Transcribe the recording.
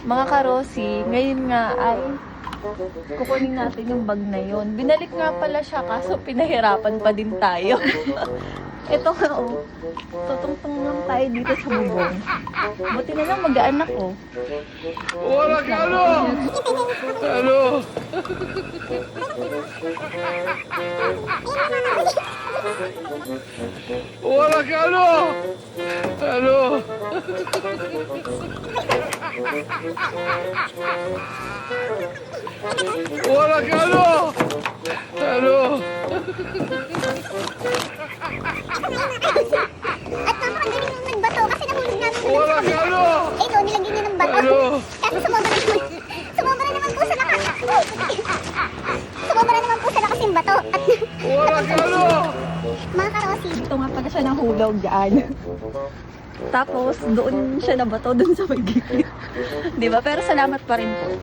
Mga karosi, ngayon nga ay kukunin natin yung bag na yon. Binalik nga pala siya kaso pinahirapan pa din tayo. Ito nga oh. Tutungtong lang tayo dito sa bubong. Buti na lang mag-aanak oh. Wala ka ano? Ano? Wala ka ano? Ano? Wala ka ano? Ano? At napakagaling nung nagbato kasi nahulog namin. Wala ka ano? Eh, no, nilagyan niya ng bato. Ano? Kasi sumobra naman po sa lakas. Sumobra naman po sa lakas yung bato. At Wala ka ano? mga karosi, Ito nga pala siya nahulog dyan. Tapos doon siya nabato doon sa may gilid. 'Di ba? Pero salamat pa rin po.